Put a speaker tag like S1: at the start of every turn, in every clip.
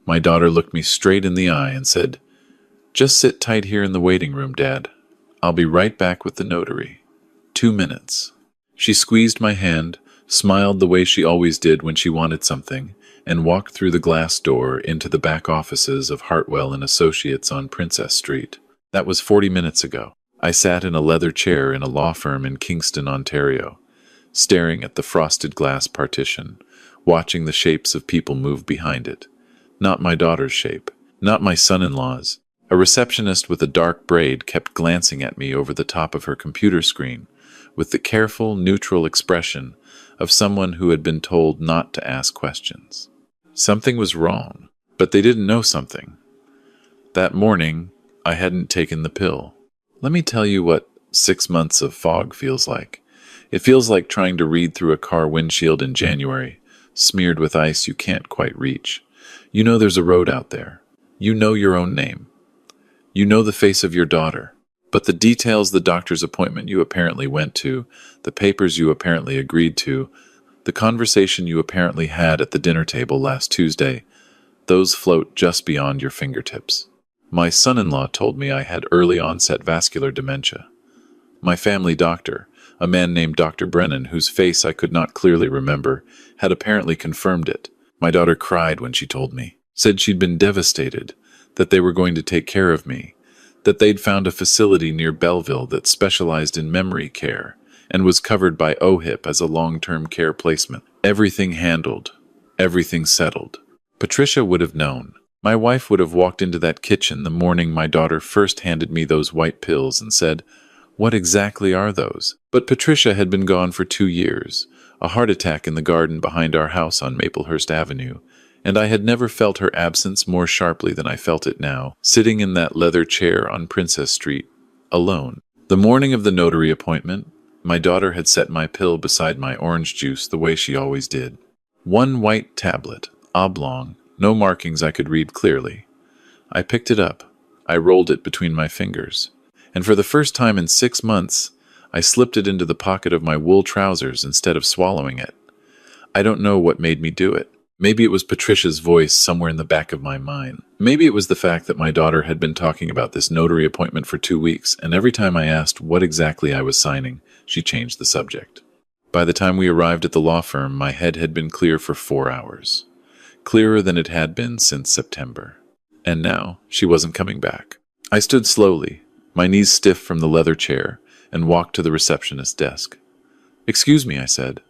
S1: My daughter looked me straight in the eye and said, "Just sit tight here in the waiting room, Dad. I'll be right back with the notary. 2 minutes." She squeezed my hand, smiled the way she always did when she wanted something, and walked through the glass door into the back offices of Hartwell and Associates on Princess Street. That was 40 minutes ago. I sat in a leather chair in a law firm in Kingston, Ontario, staring at the frosted glass partition, watching the shapes of people move behind it. Not my daughter's shape, not my son-in-law's. A receptionist with a dark braid kept glancing at me over the top of her computer screen, with the careful, neutral expression of someone who had been told not to ask questions. Something was wrong, but they didn't know something. That morning, I hadn't taken the pill. Let me tell you what 6 months of fog feels like. It feels like trying to read through a car windshield in January, smeared with ice you can't quite reach. You know there's a road out there. You know your own name. You know the face of your daughter. But the details, the doctor's appointment you apparently went to, the papers you apparently agreed to, the conversation you apparently had at the dinner table last Tuesday, those float just beyond your fingertips. My son-in-law told me I had early onset vascular dementia. My family doctor, a man named Dr. Brennan, whose face I could not clearly remember, had apparently confirmed it. My daughter cried when she told me, said she'd been devastated, that they were going to take care of me, that they'd found a facility near Belleville that specialized in memory care and was covered by OHIP as a long-term care placement. Everything handled, everything settled. Patricia would have known. My wife would have walked into that kitchen the morning my daughter first handed me those white pills and said, "What exactly are those?" But Patricia had been gone for 2 years, a heart attack in the garden behind our house on Maplehurst Avenue, and I had never felt her absence more sharply than I felt it now, sitting in that leather chair on Princess Street, alone. The morning of the notary appointment, my daughter had set my pill beside my orange juice the way she always did. One white tablet, oblong, no markings I could read clearly. I picked it up. I rolled it between my fingers. And for the first time in 6 months, I slipped it into the pocket of my wool trousers instead of swallowing it. I don't know what made me do it. Maybe it was Patricia's voice somewhere in the back of my mind. Maybe it was the fact that my daughter had been talking about this notary appointment for 2 weeks, and every time I asked what exactly I was signing, she changed the subject. By the time we arrived at the law firm, my head had been clear for 4 hours. Clearer than it had been since September. And now, she wasn't coming back. I stood slowly, my knees stiff from the leather chair, and walked to the receptionist's desk. "Excuse me," I said.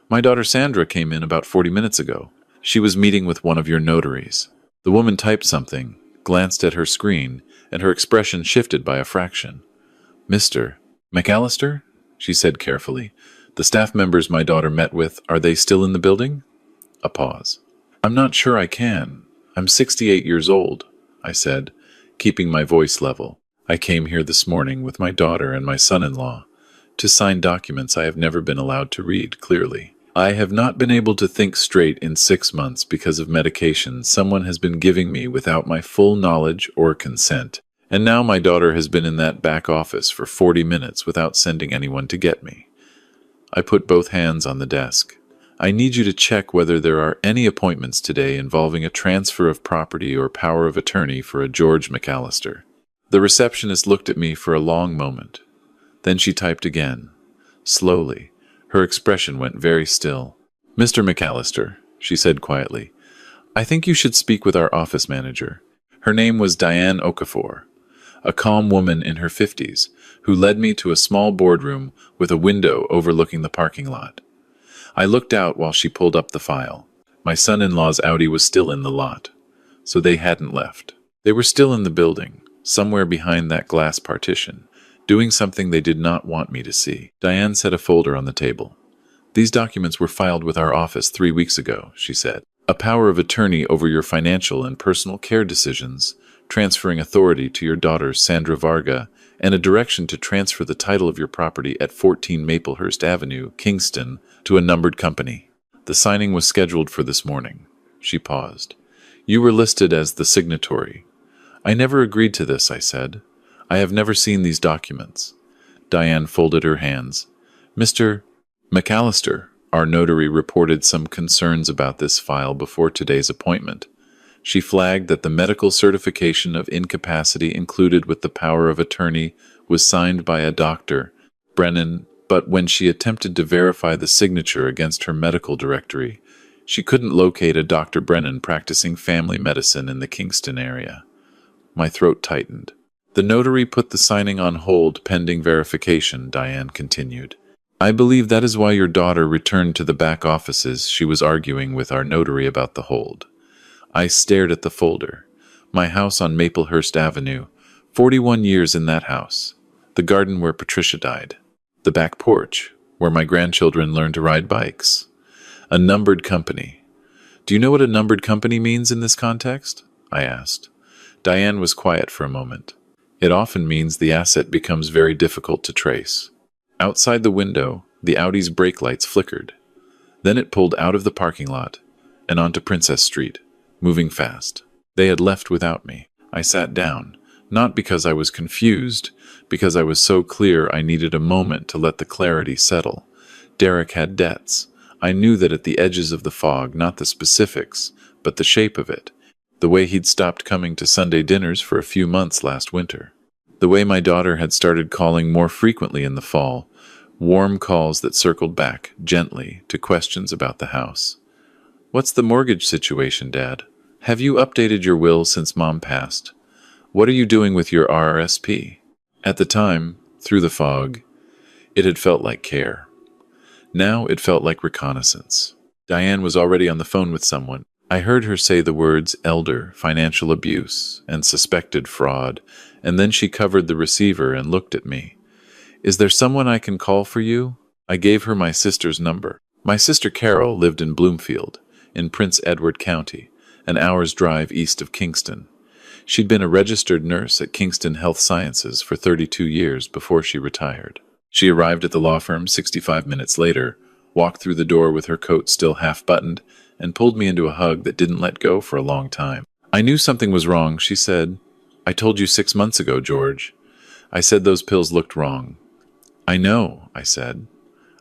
S1: "My daughter Sandra came in about 40 minutes ago. She was meeting with one of your notaries." The woman typed something, glanced at her screen, and her expression shifted by a fraction. "Mr. McAllister?" she said carefully. "The staff members my daughter met with, are they still in the building?" A pause. "I'm not sure I can. I'm 68 years old," I said, keeping my voice level. "I came here this morning with my daughter and my son-in-law to sign documents I have never been allowed to read clearly. I have not been able to think straight in 6 months because of medication someone has been giving me without my full knowledge or consent. And now my daughter has been in that back office for 40 minutes without sending anyone to get me." I put both hands on the desk. "I need you to check whether there are any appointments today involving a transfer of property or power of attorney for a George McAllister." The receptionist looked at me for a long moment. Then she typed again. Slowly, her expression went very still. "Mr. McAllister," she said quietly, "I think you should speak with our office manager." Her name was Diane Okafor, a calm woman in her 50s, who led me to a small boardroom with a window overlooking the parking lot. I looked out while she pulled up the file. My son-in-law's Audi was still in the lot, so they hadn't left. They were still in the building, somewhere behind that glass partition, doing something they did not want me to see. Diane set a folder on the table. "These documents were filed with our office 3 weeks ago," she said. "A power of attorney over your financial and personal care decisions, transferring authority to your daughter Sandra Varga, and a direction to transfer the title of your property at 14 Maplehurst Avenue, Kingston, to a numbered company. The signing was scheduled for this morning." She paused. "You were listed as the signatory." "I never agreed to this," I said. "I have never seen these documents." Diane folded her hands. "Mr. McAllister, our notary reported some concerns about this file before today's appointment. She flagged that the medical certification of incapacity included with the power of attorney was signed by a doctor, Brennan, but when she attempted to verify the signature against her medical directory, she couldn't locate a Dr. Brennan practicing family medicine in the Kingston area. My throat tightened. The notary put the signing on hold pending verification, Diane continued. I believe that is why your daughter returned to the back offices. She was arguing with our notary about the hold. I stared at the folder. My house on Maplehurst Avenue. 41 years in that house. The garden where Patricia died. The back porch, where my grandchildren learned to ride bikes. A numbered company. Do you know what a numbered company means in this context? I asked. Diane was quiet for a moment. It often means the asset becomes very difficult to trace. Outside the window, the Audi's brake lights flickered. Then it pulled out of the parking lot and onto Princess Street, moving fast. They had left without me. I sat down, not because I was confused, because I was so clear I needed a moment to let the clarity settle. Derek had debts. I knew that at the edges of the fog, not the specifics, but the shape of it. The way he'd stopped coming to Sunday dinners for a few months last winter. The way my daughter had started calling more frequently in the fall, warm calls that circled back, gently, to questions about the house. What's the mortgage situation, Dad? Have you updated your will since Mom passed? What are you doing with your RRSP? At the time, through the fog, it had felt like care. Now it felt like reconnaissance. Diane was already on the phone with someone. I heard her say the words elder, financial abuse, and suspected fraud, and then she covered the receiver and looked at me. Is there someone I can call for you? I gave her my sister's number. My sister Carol lived in Bloomfield, in Prince Edward County, an hour's drive east of Kingston. She'd been a registered nurse at Kingston Health Sciences for 32 years before she retired. She arrived at the law firm 65 minutes later, walked through the door with her coat still half-buttoned, and pulled me into a hug that didn't let go for a long time. I knew something was wrong, she said. I told you 6 months ago, George. I said those pills looked wrong. I know, I said.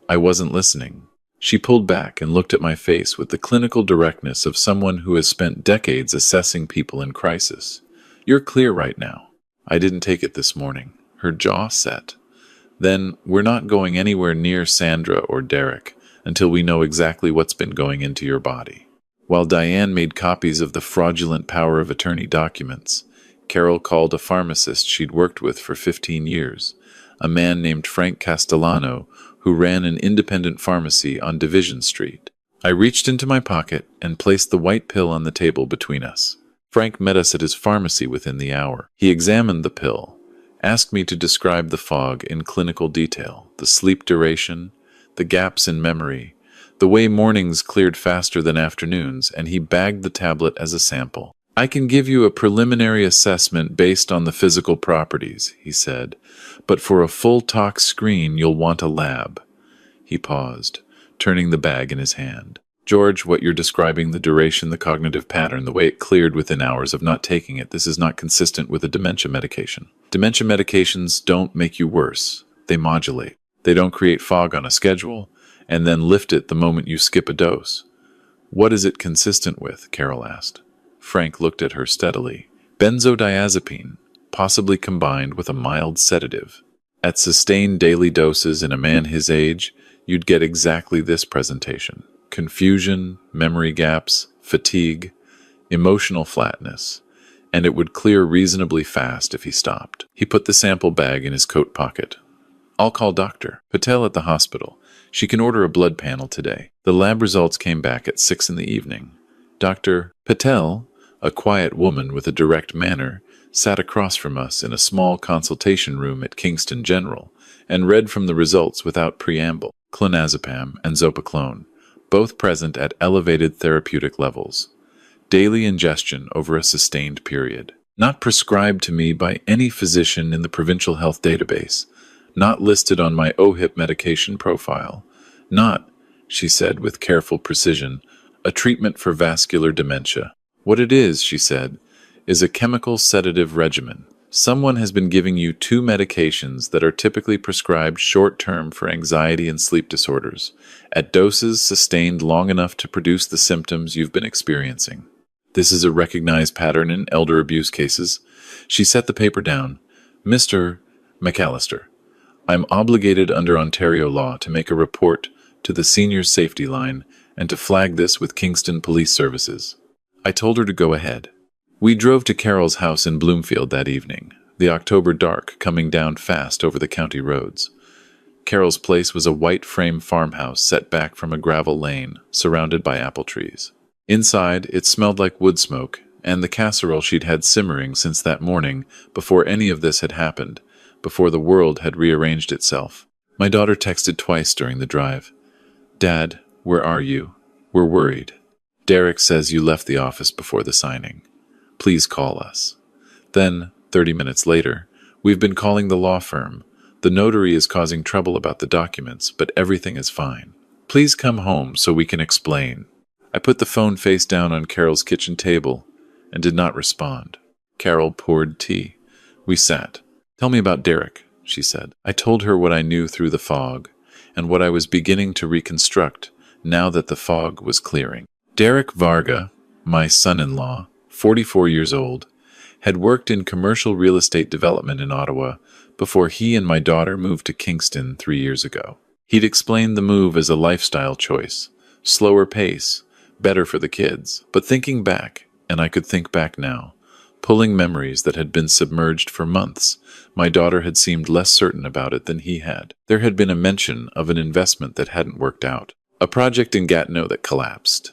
S1: I wasn't listening. She pulled back and looked at my face with the clinical directness of someone who has spent decades assessing people in crisis. You're clear right now. I didn't take it this morning. Her jaw set. Then, we're not going anywhere near Sandra or Derek until we know exactly what's been going into your body. While Diane made copies of the fraudulent power of attorney documents, Carol called a pharmacist she'd worked with for 15 years, a man named Frank Castellano, who ran an independent pharmacy on Division Street. I reached into my pocket and placed the white pill on the table between us. Frank met us at his pharmacy within the hour. He examined the pill, asked me to describe the fog in clinical detail, the sleep duration, the gaps in memory, the way mornings cleared faster than afternoons, and he bagged the tablet as a sample. I can give you a preliminary assessment based on the physical properties, he said, but for a full tox screen you'll want a lab. He paused, turning the bag in his hand. George, what you're describing, the duration, the cognitive pattern, the way it cleared within hours of not taking it, this is not consistent with a dementia medication. Dementia medications don't make you worse. They modulate. They don't create fog on a schedule and then lift it the moment you skip a dose. What is it consistent with? Carol asked. Frank looked at her steadily. Benzodiazepine, possibly combined with a mild sedative. At sustained daily doses in a man his age, you'd get exactly this presentation. Confusion, memory gaps, fatigue, emotional flatness, and it would clear reasonably fast if he stopped. He put the sample bag in his coat pocket. I'll call Dr. Patel at the hospital. She can order a blood panel today. The lab results came back at 6 in the evening. Dr. Patel, a quiet woman with a direct manner, sat across from us in a small consultation room at Kingston General and read from the results without preamble. Clonazepam and zopiclone, both present at elevated therapeutic levels. Daily ingestion over a sustained period. Not prescribed to me by any physician in the provincial health database. Not listed on my OHIP medication profile. Not, she said with careful precision, a treatment for vascular dementia. What it is, she said, is a chemical sedative regimen. Someone has been giving you 2 medications that are typically prescribed short-term for anxiety and sleep disorders, at doses sustained long enough to produce the symptoms you've been experiencing. This is a recognized pattern in elder abuse cases. She set the paper down. Mr. McAllister, I'm obligated under Ontario law to make a report to the Seniors Safety Line and to flag this with Kingston Police Services. I told her to go ahead. We drove to Carol's house in Bloomfield that evening, the October dark coming down fast over the county roads. Carol's place was a white frame farmhouse set back from a gravel lane, surrounded by apple trees. Inside, it smelled like wood smoke, and the casserole she'd had simmering since that morning, before any of this had happened, before the world had rearranged itself. My daughter texted twice during the drive. Dad, where are you? We're worried. Derek says you left the office before the signing. Please call us. Then, 30 minutes later, we've been calling the law firm. The notary is causing trouble about the documents, but everything is fine. Please come home so we can explain. I put the phone face down on Carol's kitchen table and did not respond. Carol poured tea. We sat. Tell me about Derek, she said. I told her what I knew through the fog, and what I was beginning to reconstruct now that the fog was clearing. Derek Varga, my son-in-law, 44 years old, had worked in commercial real estate development in Ottawa before he and my daughter moved to Kingston 3 years ago. He'd explained the move as a lifestyle choice, slower pace, better for the kids. But thinking back, and I could think back now, pulling memories that had been submerged for months, my daughter had seemed less certain about it than he had. There had been a mention of an investment that hadn't worked out, a project in Gatineau that collapsed,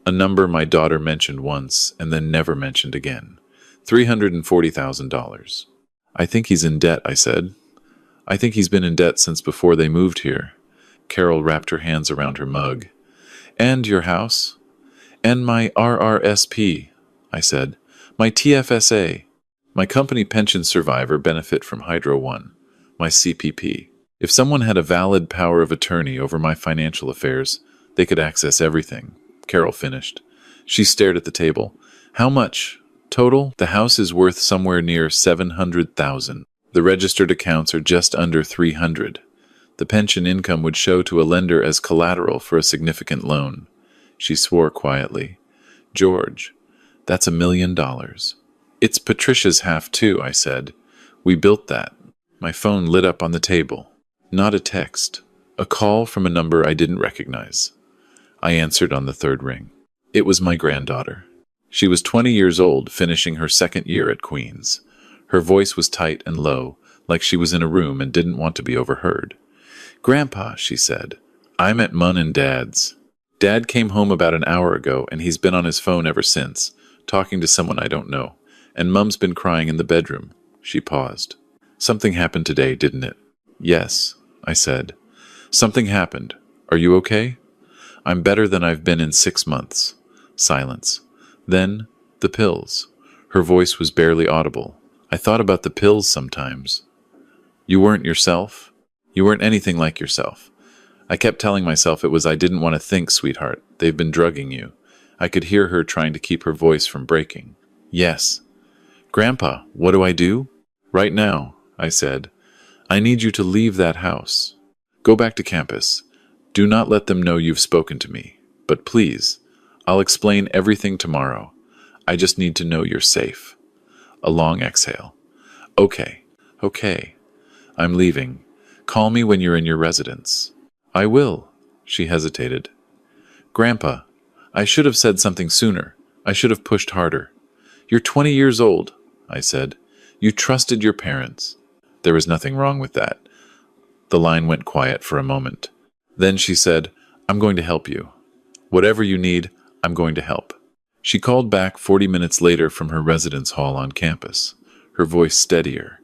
S1: a number my daughter mentioned once and then never mentioned again, $340,000. I think he's in debt, I said. I think he's been in debt since before they moved here. Carol wrapped her hands around her mug. And your house? And my RRSP, I said. My TFSA. My company pension survivor benefit from Hydro One. My CPP. If someone had a valid power of attorney over my financial affairs, they could access everything. Carol finished. She stared at the table. How much? Total? The house is worth somewhere near $700,000. The registered accounts are just under $300,000. The pension income would show to a lender as collateral for a significant loan. She swore quietly. George, that's $1 million. It's Patricia's half too, I said. We built that. My phone lit up on the table. Not a text. A call from a number I didn't recognize. I answered on the third ring. It was my granddaughter. She was 20 years old, finishing her second year at Queen's. Her voice was tight and low, like she was in a room and didn't want to be overheard. Grandpa, she said, I'm at Mun and Dad's. Dad came home about an hour ago, and he's been on his phone ever since, talking to someone I don't know, and Mum's been crying in the bedroom. She paused. Something happened today, didn't it? Yes, I said. Something happened. Are you okay? I'm better than I've been in 6 months. Silence. Then, the pills. Her voice was barely audible. I thought about the pills sometimes. You weren't yourself? You weren't anything like yourself. I kept telling myself it was I didn't want to think, sweetheart. They've been drugging you. I could hear her trying to keep her voice from breaking. Yes. Grandpa, what do I do? Right now, I said. I need you to leave that house. Go back to campus. Do not let them know you've spoken to me. But please, I'll explain everything tomorrow. I just need to know you're safe. A long exhale. Okay. I'm leaving. Call me when you're in your residence. I will. She hesitated. Grandpa, I should have said something sooner. I should have pushed harder. You're 20 years old, I said. You trusted your parents. There was nothing wrong with that. The line went quiet for a moment. Then she said, I'm going to help you. Whatever you need, I'm going to help. She called back 40 minutes later from her residence hall on campus, her voice steadier.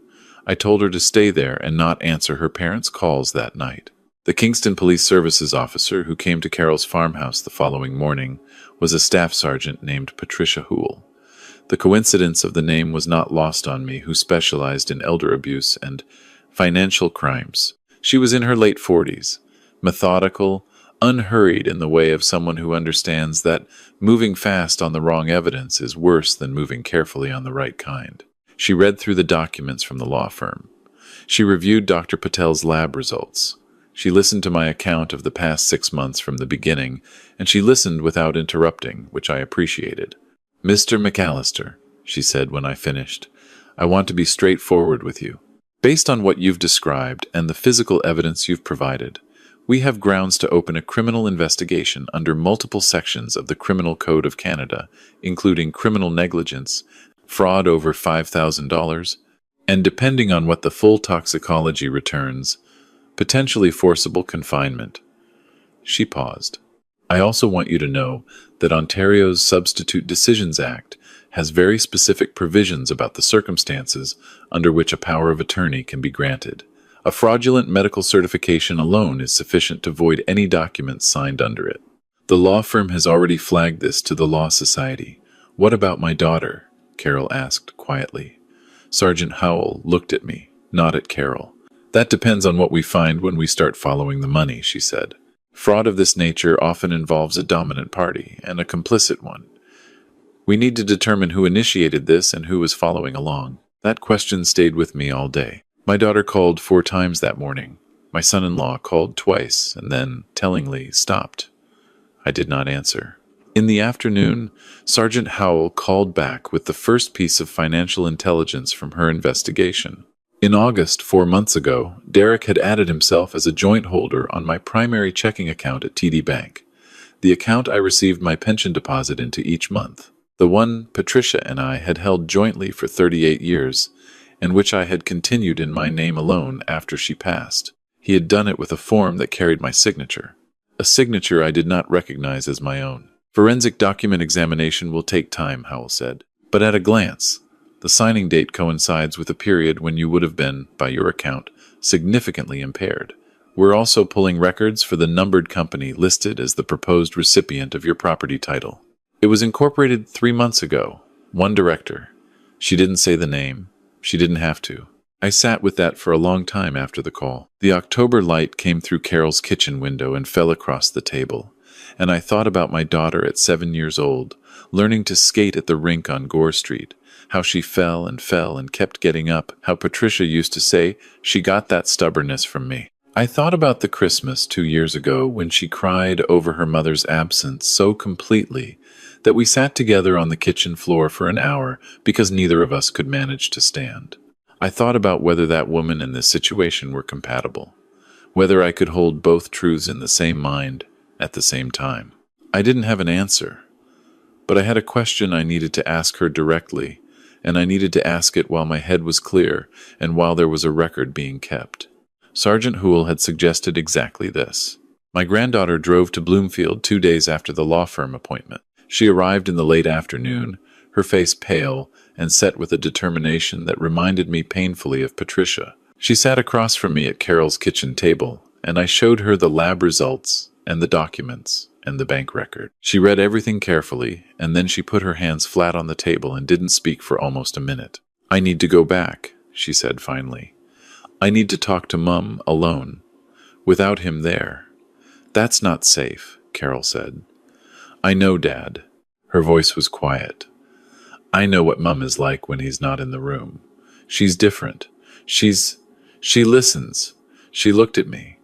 S1: I told her to stay there and not answer her parents' calls that night. The Kingston Police Services officer who came to Carol's farmhouse the following morning was a staff sergeant named Patricia Hoole. The coincidence of the name was not lost on me, who specialized in elder abuse and financial crimes. She was in her late 40s, methodical, unhurried in the way of someone who understands that moving fast on the wrong evidence is worse than moving carefully on the right kind. She read through the documents from the law firm. She reviewed Dr. Patel's lab results. She listened to my account of the past 6 months from the beginning, and she listened without interrupting, which I appreciated. Mr. McAllister, she said when I finished, I want to be straightforward with you. Based on what you've described and the physical evidence you've provided, we have grounds to open a criminal investigation under multiple sections of the Criminal Code of Canada, including criminal negligence, fraud over $5,000, and depending on what the full toxicology returns, potentially forcible confinement. She paused. I also want you to know that Ontario's Substitute Decisions Act has very specific provisions about the circumstances under which a power of attorney can be granted. A fraudulent medical certification alone is sufficient to void any documents signed under it. The law firm has already flagged this to the Law Society. What about my daughter? Carol asked quietly. Sergeant Howell looked at me, not at Carol. That depends on what we find when we start following the money, she said. Fraud of this nature often involves a dominant party and a complicit one. We need to determine who initiated this and who was following along. That question stayed with me all day. My daughter called 4 times that morning. My son-in-law called twice and then, tellingly, stopped. I did not answer. In the afternoon, Sergeant Howell called back with the first piece of financial intelligence from her investigation. In August, 4 months ago, Derek had added himself as a joint holder on my primary checking account at TD Bank, the account I received my pension deposit into each month, the one Patricia and I had held jointly for 38 years, and which I had continued in my name alone after she passed. He had done it with a form that carried my signature, a signature I did not recognize as my own. Forensic document examination will take time, Howell said, but at a glance, the signing date coincides with a period when you would have been, by your account, significantly impaired. We're also pulling records for the numbered company listed as the proposed recipient of your property title. It was incorporated 3 months ago. One director. She didn't say the name. She didn't have to. I sat with that for a long time after the call. The October light came through Carol's kitchen window and fell across the table, and I thought about my daughter at 7 years old, learning to skate at the rink on Gore Street, how she fell and kept getting up, how Patricia used to say she got that stubbornness from me. I thought about the Christmas 2 years ago when she cried over her mother's absence so completely that we sat together on the kitchen floor for an hour because neither of us could manage to stand. I thought about whether that woman and this situation were compatible, whether I could hold both truths in the same mind at the same time. I didn't have an answer, but I had a question I needed to ask her directly, and I needed to ask it while my head was clear and while there was a record being kept. Sergeant Houle had suggested exactly this. My granddaughter drove to Bloomfield 2 days after the law firm appointment. She arrived in the late afternoon, her face pale and set with a determination that reminded me painfully of Patricia. She sat across from me at Carol's kitchen table, and I showed her the lab results and the documents and the bank record. She read everything carefully, and then she put her hands flat on the table and didn't speak for almost a minute. I need to go back, she said finally. I need to talk to Mum alone, without him there. That's not safe, Carol said. I know, Dad. Her voice was quiet. I know what Mum is like when he's not in the room. She's different. She listens. She looked at me.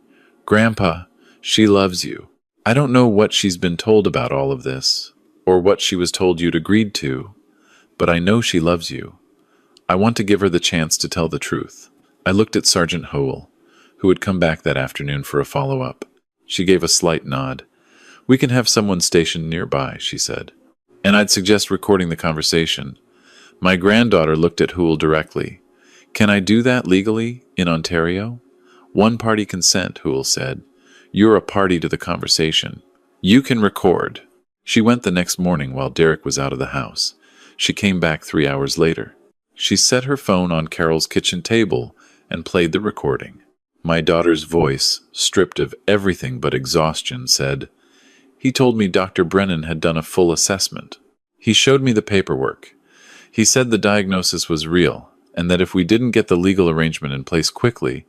S1: Grandpa, she loves you. I don't know what she's been told about all of this, or what she was told you'd agreed to, but I know she loves you. I want to give her the chance to tell the truth. I looked at Sergeant Howell, who had come back that afternoon for a follow-up. She gave a slight nod. We can have someone stationed nearby, she said. And I'd suggest recording the conversation. My granddaughter looked at Howell directly. Can I do that legally in Ontario? One-party consent, Howell said. You're a party to the conversation. You can record. She went the next morning while Derek was out of the house. She came back 3 hours later. She set her phone on Carol's kitchen table and played the recording. My daughter's voice, stripped of everything but exhaustion, said, He told me Dr. Brennan had done a full assessment. He showed me the paperwork. He said the diagnosis was real, and that if we didn't get the legal arrangement in place quickly,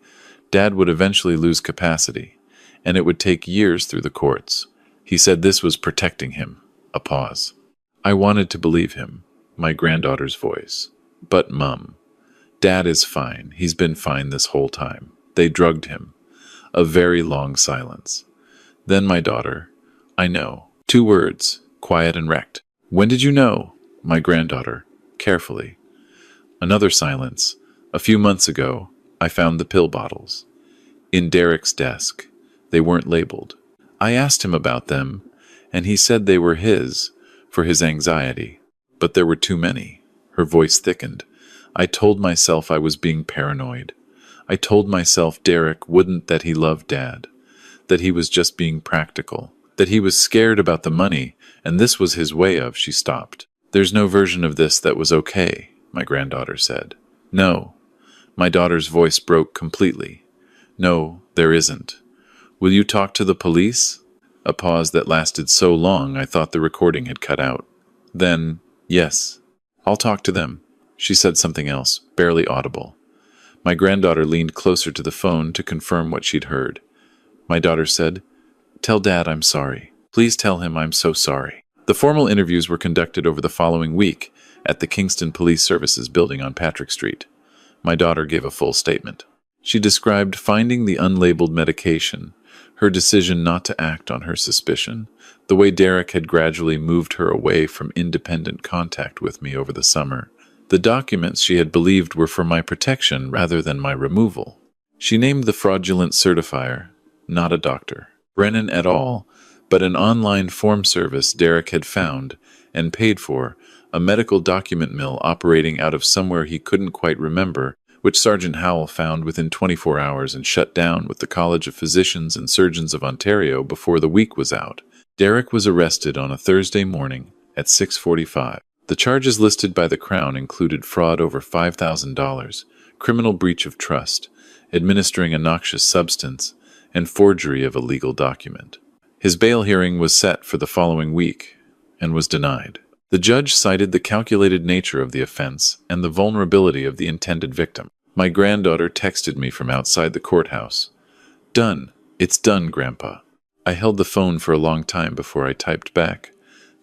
S1: Dad would eventually lose capacity, and it would take years through the courts. He said this was protecting him. A pause. I wanted to believe him, my granddaughter's voice. But Mum, Dad is fine. He's been fine this whole time. They drugged him. A very long silence. Then my daughter, I know. 2 words, quiet and wrecked. When did you know? my granddaughter, carefully. Another silence. A few months ago, I found the pill bottles. In Derek's desk. They weren't labeled. I asked him about them, and he said they were his, for his anxiety. But there were too many. Her voice thickened. I told myself I was being paranoid. I told myself Derek wouldn't, that he loved Dad, that he was just being practical, that he was scared about the money, and this was his way of. She stopped. There's no version of this that was okay, my granddaughter said. No. My daughter's voice broke completely. No, there isn't. Will you talk to the police? A pause that lasted so long I thought the recording had cut out. Then, yes, I'll talk to them. She said something else, barely audible. My granddaughter leaned closer to the phone to confirm what she'd heard. My daughter said, "Tell Dad I'm sorry. Please tell him I'm so sorry." The formal interviews were conducted over the following week at the Kingston Police Services building on Patrick Street. My daughter gave a full statement. She described finding the unlabeled medication, her decision not to act on her suspicion, the way Derek had gradually moved her away from independent contact with me over the summer. The documents she had believed were for my protection rather than my removal. She named the fraudulent certifier, not a doctor, Brennan et al., but an online form service Derek had found and paid for, a medical document mill operating out of somewhere he couldn't quite remember, which Sergeant Howell found within 24 hours and shut down with the College of Physicians and Surgeons of Ontario before the week was out. Derek was arrested on a Thursday morning at 6:45. The charges listed by the Crown included fraud over $5,000, criminal breach of trust, administering a noxious substance, and forgery of a legal document. His bail hearing was set for the following week and was denied. The judge cited the calculated nature of the offense and the vulnerability of the intended victim. My granddaughter texted me from outside the courthouse. "Done. It's done, Grandpa." I held the phone for a long time before I typed back.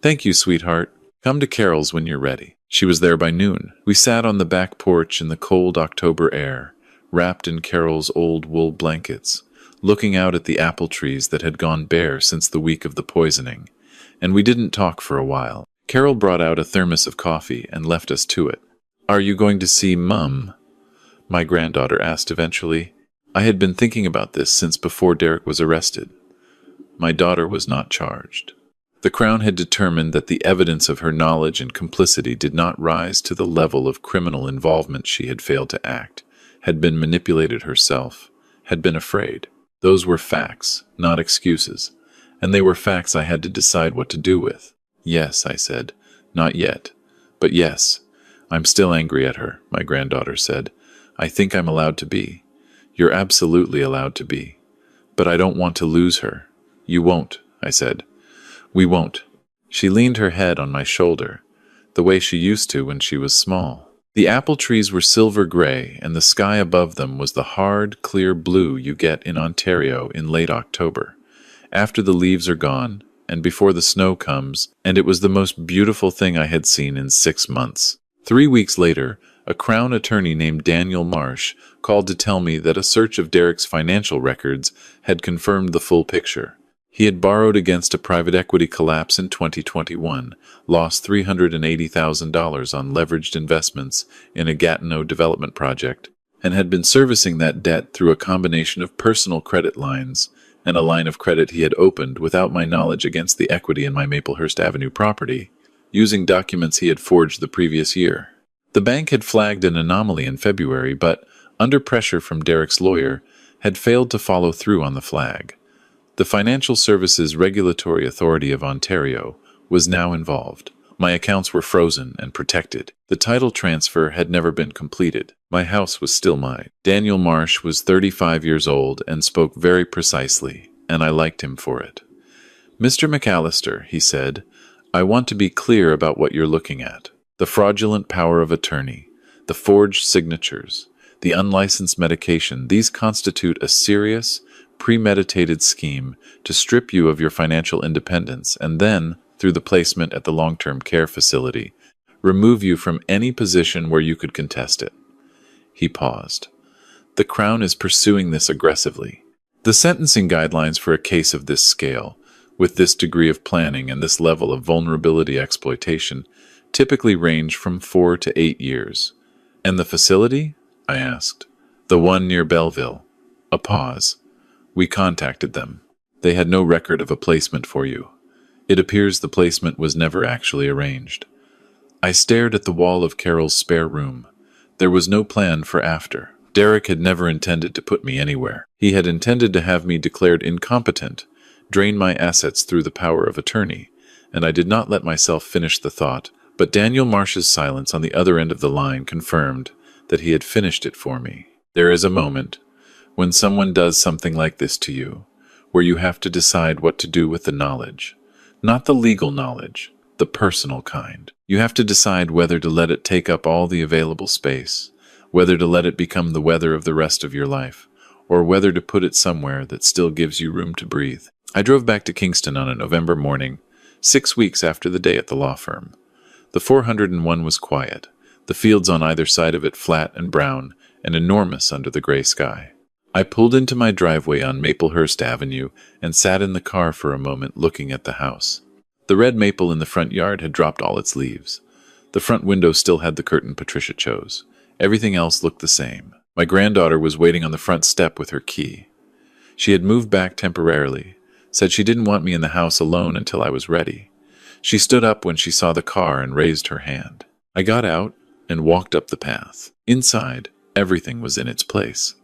S1: "Thank you, sweetheart. Come to Carol's when you're ready." She was there by noon. We sat on the back porch in the cold October air, wrapped in Carol's old wool blankets, looking out at the apple trees that had gone bare since the week of the poisoning. And we didn't talk for a while. Carol brought out a thermos of coffee and left us to it. "Are you going to see Mum?" my granddaughter asked eventually. I had been thinking about this since before Derek was arrested. My daughter was not charged. The Crown had determined that the evidence of her knowledge and complicity did not rise to the level of criminal involvement. She had failed to act, had been manipulated herself, had been afraid. Those were facts, not excuses, and they were facts I had to decide what to do with. "Yes," I said. "Not yet. But yes. I'm still angry at her," my granddaughter said. "I think I'm allowed to be. You're absolutely allowed to be. But I don't want to lose her." "You won't," I said. "We won't." She leaned her head on my shoulder, the way she used to when she was small. The apple trees were silver gray, and the sky above them was the hard, clear blue you get in Ontario in late October, after the leaves are gone and before the snow comes, and it was the most beautiful thing I had seen in 6 months. 3 weeks later, a Crown attorney named Daniel Marsh called to tell me that a search of Derek's financial records had confirmed the full picture. He had borrowed against a private equity collapse in 2021, lost $380,000 on leveraged investments in a Gatineau development project, and had been servicing that debt through a combination of personal credit lines and a line of credit he had opened without my knowledge against the equity in my Maplehurst Avenue property, using documents he had forged the previous year. The bank had flagged an anomaly in February, but, under pressure from Derek's lawyer, had failed to follow through on the flag. The Financial Services Regulatory Authority of Ontario was now involved. My accounts were frozen and protected. The title transfer had never been completed. My house was still mine. Daniel Marsh was 35 years old and spoke very precisely, and I liked him for it. "Mr. McAllister," he said, "I want to be clear about what you're looking at. The fraudulent power of attorney, the forged signatures, the unlicensed medication, these constitute a serious, premeditated scheme to strip you of your financial independence and then, through the placement at the long-term care facility, remove you from any position where you could contest it." He paused. "The Crown is pursuing this aggressively. The sentencing guidelines for a case of this scale, with this degree of planning and this level of vulnerability exploitation, typically range from 4 to 8 years. And the facility? I asked. The one near Belleville. A pause. We contacted them. They had no record of a placement for you. It appears the placement was never actually arranged. I stared at the wall of Carol's spare room. There was no plan for after. Derek had never intended to put me anywhere. He had intended to have me declared incompetent, drain my assets through the power of attorney, and I did not let myself finish the thought, but Daniel Marsh's silence on the other end of the line confirmed that he had finished it for me. There is a moment when someone does something like this to you, where you have to decide what to do with the knowledge. Not the legal knowledge, the personal kind. You have to decide whether to let it take up all the available space, whether to let it become the weather of the rest of your life, or whether to put it somewhere that still gives you room to breathe. I drove back to Kingston on a November morning, 6 weeks after the day at the law firm. The 401 was quiet, the fields on either side of it flat and brown and enormous under the gray sky. I pulled into my driveway on Maplehurst Avenue and sat in the car for a moment looking at the house. The red maple in the front yard had dropped all its leaves. The front window still had the curtain Patricia chose. Everything else looked the same. My granddaughter was waiting on the front step with her key. She had moved back temporarily, said she didn't want me in the house alone until I was ready. She stood up when she saw the car and raised her hand. I got out and walked up the path. Inside, everything was in its place.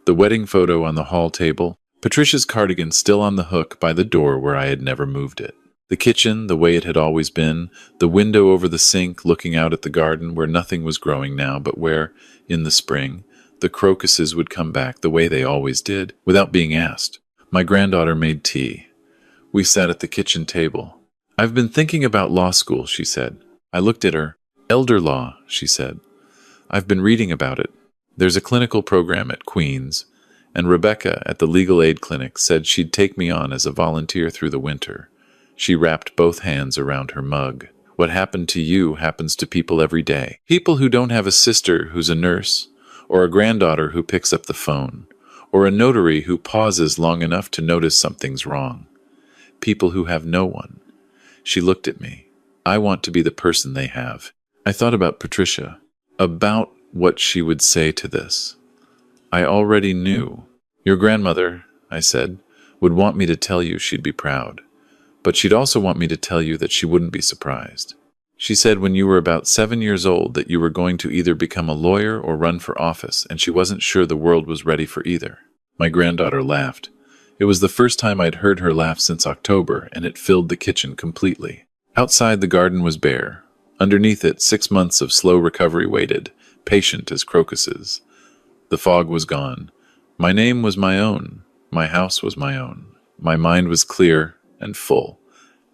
S1: The wedding photo on the hall table, Patricia's cardigan still on the hook by the door where I had never moved it. The kitchen, the way it had always been, the window over the sink looking out at the garden where nothing was growing now but where, in the spring, the crocuses would come back the way they always did, without being asked. My granddaughter made tea. We sat at the kitchen table. "I've been thinking about law school," she said. I looked at her. "Elder law," she said. "I've been reading about it. There's a clinical program at Queen's, and Rebecca at the legal aid clinic said she'd take me on as a volunteer through the winter." She wrapped both hands around her mug. "What happened to you happens to people every day. People who don't have a sister who's a nurse, or a granddaughter who picks up the phone, or a notary who pauses long enough to notice something's wrong. People who have no one." She looked at me. I want to be the person they have. I thought about Patricia, about what she would say to this. I already knew. "Your grandmother," I said, "would want me to tell you she'd be proud. But she'd also want me to tell you that she wouldn't be surprised. She said when you were about 7 years old that you were going to either become a lawyer or run for office, and she wasn't sure the world was ready for either." My granddaughter laughed. It was the first time I'd heard her laugh since October, and it filled the kitchen completely. Outside, the garden was bare. Underneath it, 6 months of slow recovery waited, patient as crocuses. The fog was gone. My name was my own. My house was my own. My mind was clear and full,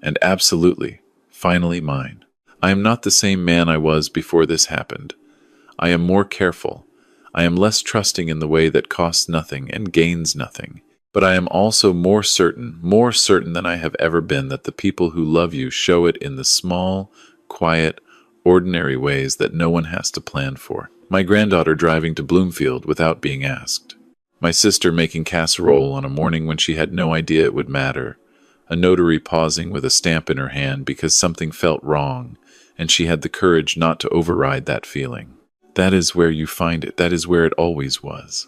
S1: and absolutely, finally mine. I am not the same man I was before this happened. I am more careful. I am less trusting in the way that costs nothing and gains nothing. But I am also more certain than I have ever been that the people who love you show it in the small, quiet, ordinary ways that no one has to plan for. My granddaughter driving to Bloomfield without being asked. My sister making casserole on a morning when she had no idea it would matter. A notary pausing with a stamp in her hand because something felt wrong, and she had the courage not to override that feeling. That is where you find it. That is where it always was.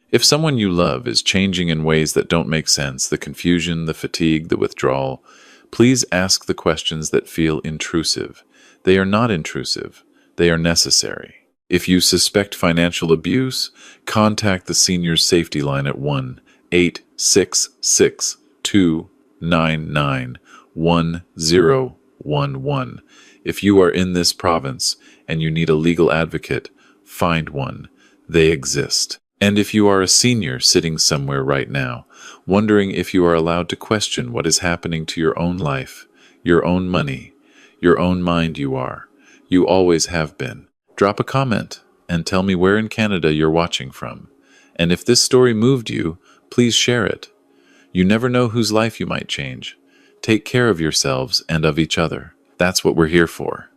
S1: If someone you love is changing in ways that don't make sense, the confusion, the fatigue, the withdrawal, please ask the questions that feel intrusive. They are not intrusive. They are necessary. If you suspect financial abuse, contact the Senior Safety Line at 1-866-299-1011. If you are in this province and you need a legal advocate, find one. They exist. And if you are a senior sitting somewhere right now, wondering if you are allowed to question what is happening to your own life, your own money, your own mind, you always have been. Drop a comment and tell me where in Canada you're watching from. And if this story moved you, please share it. You never know whose life you might change. Take care of yourselves and of each other. That's what we're here for.